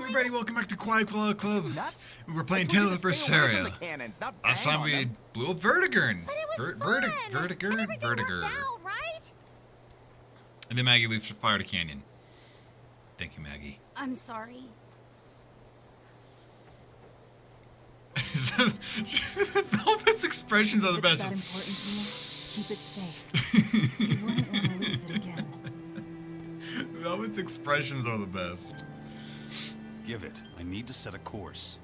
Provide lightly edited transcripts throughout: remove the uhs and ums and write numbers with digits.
everybody, welcome back to Kawaii Koala Club. Nuts? We're playing Tales of Berseria. Last time we them. blew up Vertigern. But it was fun. Vertiger. And everything worked out, right? And then Maggie leaves to fire the canyon. Thank you, Maggie. I'm sorry. Velvet's expressions are the best. If it's that important to you, keep it safe. You wouldn't want to lose it again. Velvet's expressions are the best. Give it. I need to set a course.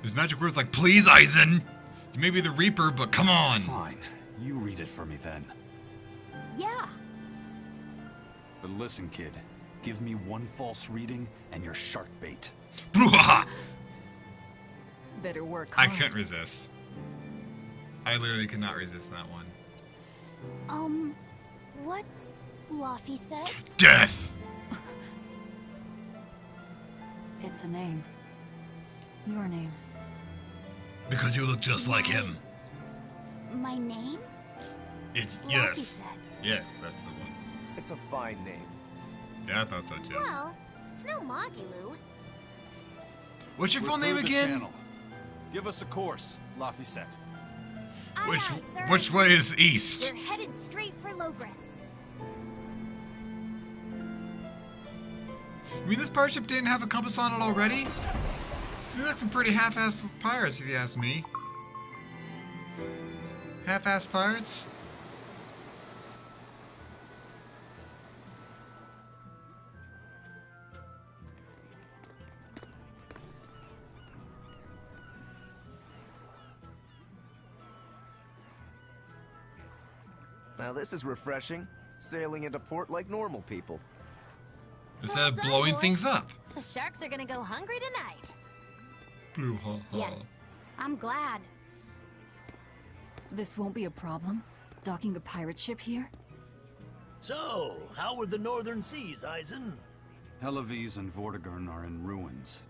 There's magic words like, please, Eisen. You may be the Reaper, but come on. Fine. You read it for me then. Yeah. But listen, kid. Give me one false reading and you're shark bait. Better work I hard. couldn't resist. I literally could not resist that one. What's Luffy said? Death! It's a name. Your name. Because you look just like him. My name? It's, Luffy yes. said. Yes, that's the one. It's a fine name. Yeah, I thought so too. Well, it's no Magilu. What's your We're full name through the again? channel. Give us a course, Laphicet. Aye, aye, sir. Which way is east? We're headed straight for Logres. I mean, this pirate ship didn't have a compass on it already? Seems like some pretty half-assed pirates, if you ask me. Half-assed pirates? Now this is refreshing. Sailing into port like normal people. Instead of Well done, blowing boy. things up. The sharks are gonna go hungry tonight. Blue ha ha. Yes, I'm glad. This won't be a problem? Docking a pirate ship here? So, how were the northern seas, Eisen? Helavis and Vortigern are in ruins.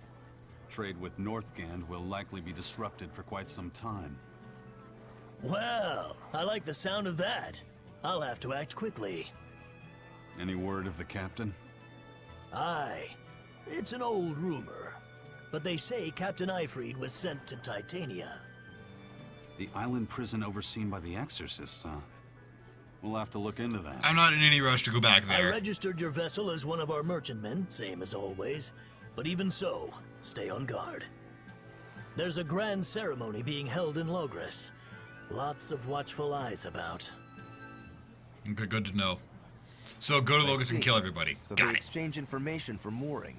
Trade with Northgand will likely be disrupted for quite some time. Well, I like the sound of that. I'll have to act quickly. Any word of the captain? Aye. It's an old rumor. But they say Captain Ifrid was sent to Titania. The island prison overseen by the exorcists, huh? We'll have to look into that. I'm not in any rush to go back I there. registered your vessel as one of our merchantmen, same as always. But even so, stay on guard. There's a grand ceremony being held in Logres. Lots of watchful eyes about. Okay, good to know. So go to I Logos see. and kill everybody. So Got they it. exchange information for mooring.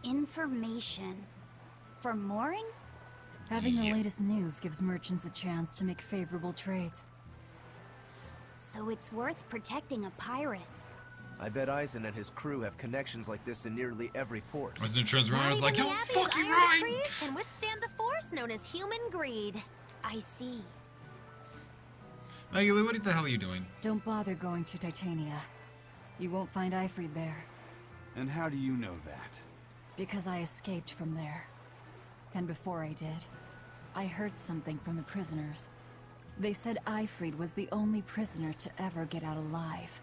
Information. For mooring? Having the Yeah. latest news gives merchants a chance to make favorable trades. So it's worth protecting a pirate. I bet Eisen and his crew have connections like this in nearly every port. President turns around and is like, Not yo, even the fucking Abbey's right! iron decrees can withstand the force known as human greed. I see. Maggie Lou, what the hell are you doing? Don't bother going to Titania. You won't find Ifrid there, And how do you know that? because I escaped from there. And before I did, I heard something from the prisoners. They said Ifrid was the only prisoner to ever get out alive,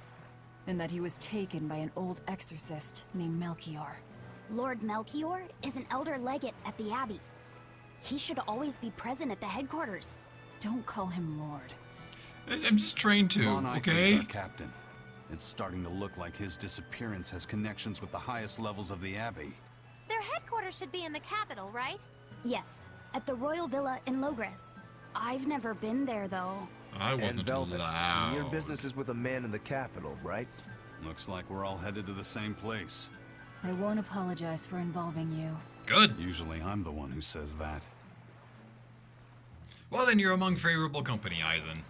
and that he was taken by an old exorcist named Melchior. Lord Melchior is an elder legate at the Abbey. He should always be present at the headquarters. Don't call him Lord. I'm just trained to, Von Ifrid's okay? our captain. It's starting to look like his disappearance has connections with the highest levels of the Abbey. Their headquarters should be in the capital, right? Yes, at the Royal Villa in Logres. I've never been there, though. I And wasn't Velvet, allowed. your business is with a man in the capital, right? Looks like we're all headed to the same place. I won't apologize for involving you. Good. Usually I'm the one who says that. Well, then you're among favorable company, Eisen.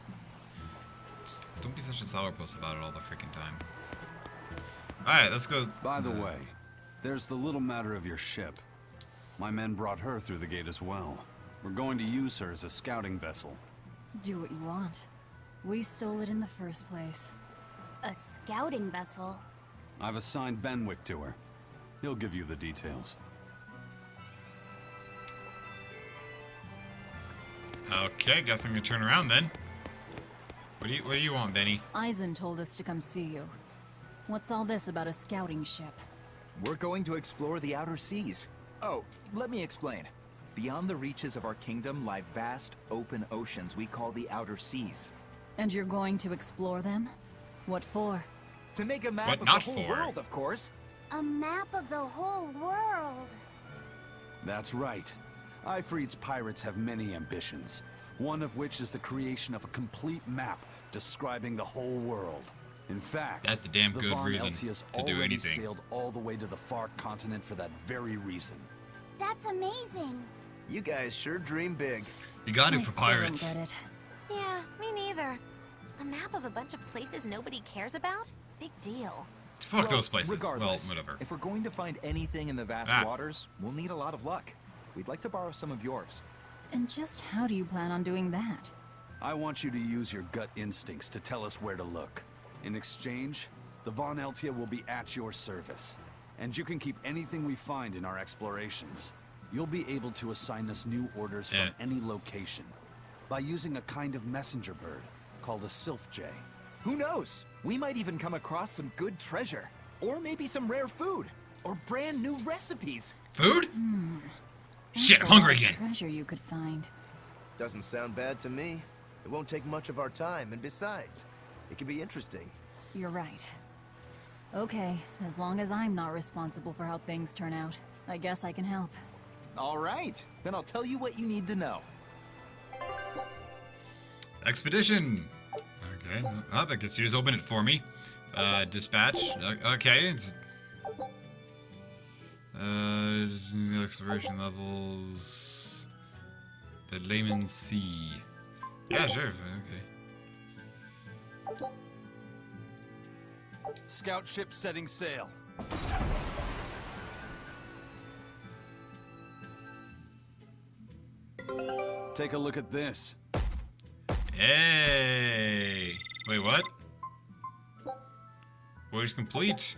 Just don't be such a sourpuss about it all the freaking time. Alright, let's go. By the way, there's the little matter of your ship. My men brought her through the gate as well. We're going to use her as a scouting vessel. Do what you want. We stole it in the first place. A scouting vessel. I've assigned Benwick to her. He'll give you the details. Okay, guess I'm gonna turn around then. What do you want, Benny? Eisen told us to come see you. What's all this about a scouting ship? We're going to explore the outer seas. Oh, let me explain. Beyond the reaches of our kingdom lie vast, open oceans we call the outer seas. And you're going to explore them? What for? To make a map What of not the whole for? world, of course. A map of the whole world. That's right. Ifreed's pirates have many ambitions, one of which is the creation of a complete map describing the whole world. In fact, That's a damn the good Von reason Eltius to do already anything. sailed all the way to the far continent for that very reason. That's amazing. You guys sure dream big. You got it I for still don't pirates. get it. Yeah, me neither. A map of a bunch of places nobody cares about? Big deal. Fuck Well, those places. Regardless, Well, whatever. if we're going to find anything in the vast Ah. waters, we'll need a lot of luck. We'd like to borrow some of yours. And just how do you plan on doing that? I want you to use your gut instincts to tell us where to look. In exchange, the Von Eltia will be at your service, and you can keep anything we find in our explorations. You'll be able to assign us new orders from Yeah. any location by using a kind of messenger bird called a sylph jay. Who knows? We might even come across some good treasure. Or maybe some rare food. Or brand new recipes. Food? That's Shit, a I'm hungry lot of again. treasure you could find. Doesn't sound bad to me. It won't take much of our time, and besides, it could be interesting. You're right. Okay, as long as I'm not responsible for how things turn out, I guess I can help. All right. Then I'll tell you what you need to know. Expedition. Okay. Oh, I guess you just open it for me. Dispatch. Okay. It's, exploration levels. The Layman Sea. Yeah, sure. Okay. Scout ship setting sail. Take a look at this. Hey. Wait, what? Voyage complete.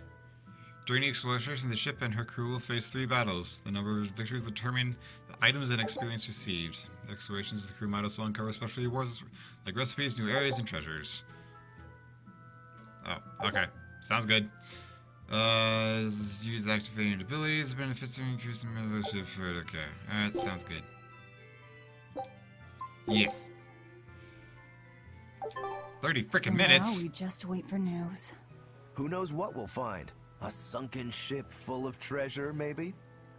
During the exploration, the ship and her crew will face 3 battles. The number of victories determine the items and experience received. The explorations, the crew might also uncover special rewards like recipes, new areas, and treasures. Oh, okay. Sounds good. Use activating abilities, benefits of increasing membership for okay. Alright, sounds good. Yes. 30 frickin' So minutes. now we just wait for news. Who knows what we'll find? A sunken ship full of treasure, maybe?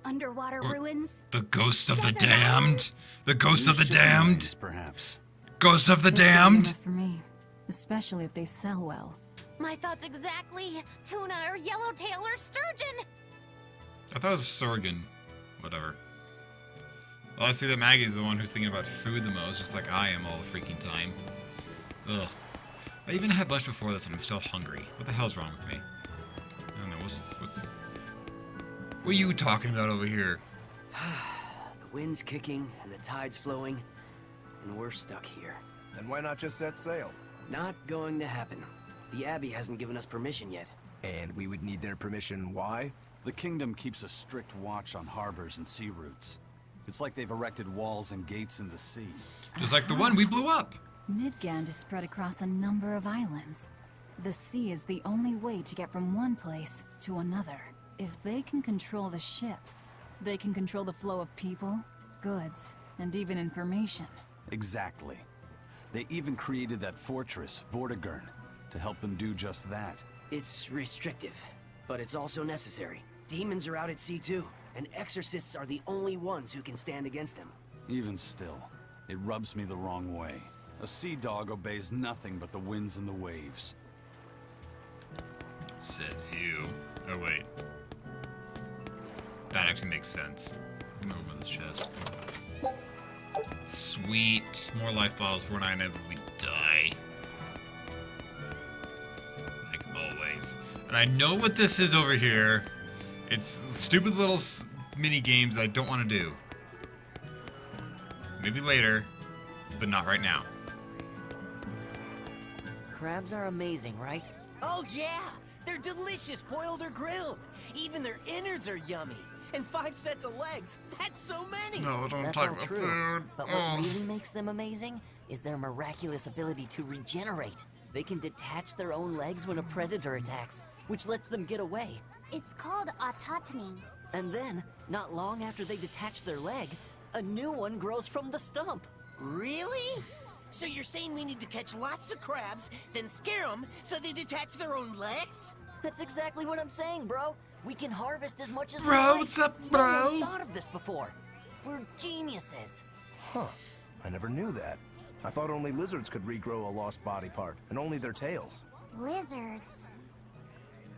Underwater Or- ruins. The ghost of the Desert damned. islands. The ghost of the Ship damned. remains, perhaps. Ghost of the Fish would be damned. enough for me, especially if they sell well. My thoughts exactly. Tuna or yellowtail or sturgeon. I thought it was Sorgan. Whatever. Well, I see that Maggie's the one who's thinking about food the most, just like I am all the freaking time. Ugh. I even had lunch before this and I'm still hungry. What the hell's wrong with me? I don't know, what are you talking about over here? The wind's kicking and the tide's flowing, and we're stuck here. Then why not just set sail? Not going to happen. The Abbey hasn't given us permission yet. And we would need their permission, why? The kingdom keeps a strict watch on harbors and sea routes. It's like they've erected walls and gates in the sea. Just like the one we blew up. Midgand is spread across a number of islands. The sea is the only way to get from one place to another. If they can control the ships, they can control the flow of people, goods, and even information. Exactly. They even created that fortress, Vortigern, to help them do just that. It's restrictive, but it's also necessary. Demons are out at sea too, and exorcists are the only ones who can stand against them. Even still, it rubs me the wrong way. A sea dog obeys nothing but the winds and the waves. Says you. Oh, wait. That actually makes sense. I'm gonna open this chest. Sweet. More life bottles for when I inevitably die. Like always. And I know what this is over here. It's stupid little mini games that I don't want to do. Maybe later, but not right now. Crabs are amazing, right? Oh yeah! They're delicious, boiled or grilled. Even their innards are yummy. And 5 sets of legs. That's so many! No, don't That's talk all about true. food. But what really makes them amazing is their miraculous ability to regenerate. They can detach their own legs when a predator attacks, which lets them get away. It's called autotomy. And then, not long after they detach their leg, a new one grows from the stump. Really? So you're saying we need to catch lots of crabs, then scare them so they detach their own legs? That's exactly what I'm saying, bro. We can harvest as much as we Bro, like. what's up, No bro? one's thought of this before. We're geniuses. Huh. I never knew that. I thought only lizards could regrow a lost body part, and only their tails. Lizards.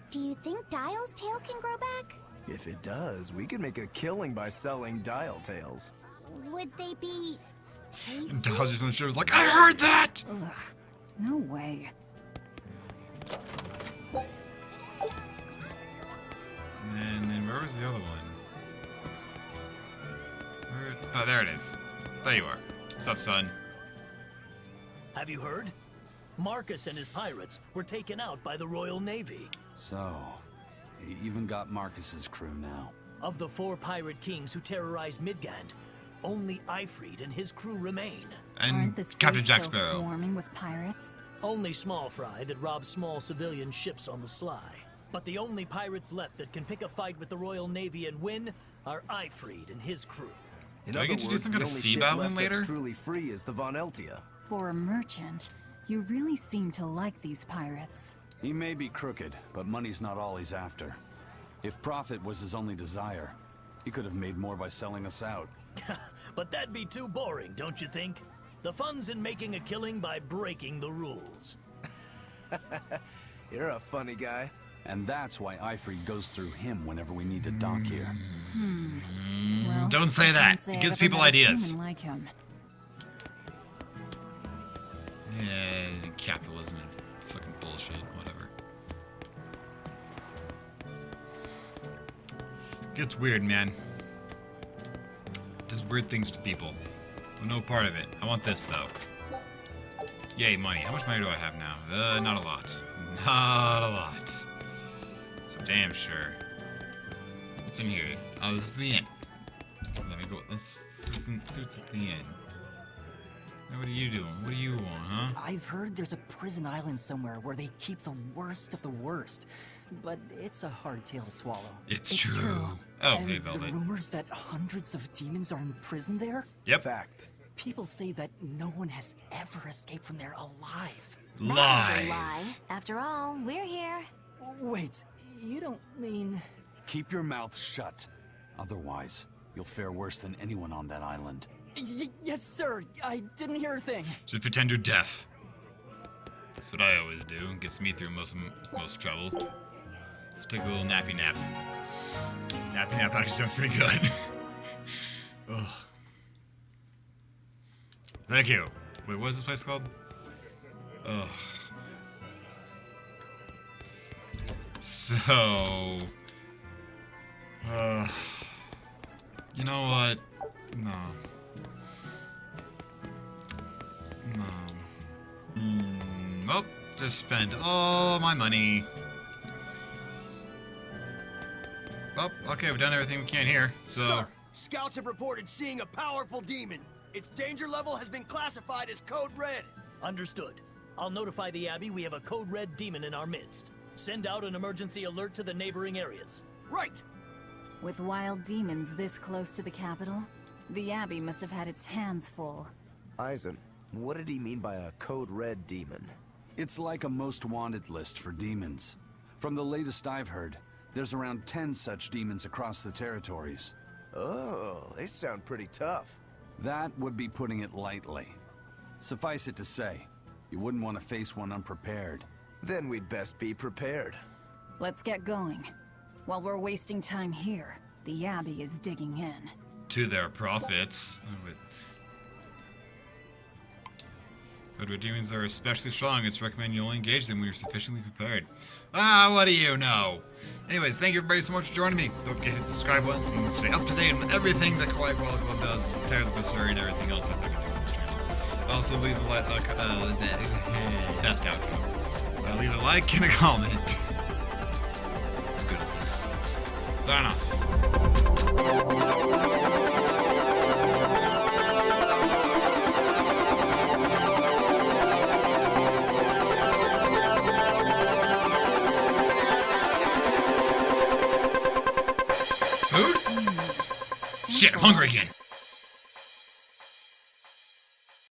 Do you think Dial's tail can grow back? If it does, we could make a killing by selling dial tails. Would they be tasty? And Dodger from the show was like, I heard that! Ugh, no way. And then where was the other one? Oh, there it is. There you are. What's up, son? Have you heard? Marcus and his pirates were taken out by the Royal Navy. So, he even got Marcus's crew now. Of the 4 pirate kings who terrorized Midgand, only Ifrid and his crew remain. And Aren't the seas Captain Jack still Sparrow. swarming with pirates? Only small fry that rob small civilian ships on the sly. But the only pirates left that can pick a fight with the Royal Navy and win are Ifrid and his crew. In Do I other get to do words, some the kind of only sea ship battling left later? that's truly free is the Von Eltia. For a merchant, you really seem to like these pirates. He may be crooked, but money's not all he's after. If profit was his only desire, he could have made more by selling us out. But that'd be too boring, don't you think? The fun's in making a killing by breaking the rules. You're a funny guy. And that's why Ifrid goes through him whenever we need to dock here. Well, Don't say I that. can't say It I've gives ever people met a ideas. human like him. Yeah, capitalism and fucking bullshit, whatever. Gets weird, man. Does weird things to people. I'm no part of it. I want this, though. Yay, money. How much money do I have now? Not a lot. Not a lot. So damn sure. What's in here? Oh, this is the inn. Let me go. Let's see what's at the inn. Now, what are you doing? What do you want, huh? I've heard there's a prison island somewhere where they keep the worst of the worst. But it's a hard tale to swallow. It's true. Oh, and hey, the Velvet. rumors that hundreds of demons are in prison there? Yep. Fact. People say that no one has ever escaped from there alive. That's a Lies. lie. After all, we're here. Wait, you don't mean... Keep your mouth shut. Otherwise, you'll fare worse than anyone on that island. Yes, sir. I didn't hear a thing. Just pretend you're deaf. That's what I always do. It gets me through most trouble. Let's take a little nappy nap. Nappy nap actually sounds pretty good. Ugh. Thank you. Wait, what is this place called? Ugh. So... you know what? No. No. Nope. Just spent all my money. Well, okay, we've done everything we can here, so... Sir, scouts have reported seeing a powerful demon. Its danger level has been classified as Code Red. Understood. I'll notify the Abbey we have a Code Red demon in our midst. Send out an emergency alert to the neighboring areas. Right. With wild demons this close to the capital, the Abbey must have had its hands full. Eisen, what did he mean by a Code Red demon? It's like a most wanted list for demons. From the latest I've heard, there's around 10 such demons across the territories. Oh, they sound pretty tough. That would be putting it lightly. Suffice it to say, you wouldn't want to face one unprepared. Then we'd best be prepared. Let's get going. While we're wasting time here, the Abbey is digging in. To their profits. But where demons are especially strong, it's recommended you only engage them when you're sufficiently prepared. Ah, what do you know? Anyways, thank you everybody so much for joining me. Don't forget to hit the subscribe button so you can stay up to date with everything that Kawaii Koala Club does, Tales of Berseria and everything else that they're going to do on these channels. Also, leave a like, best outro. Leave a like and a comment. Good at this. Sign off. Food? Shit, I'm hungry again.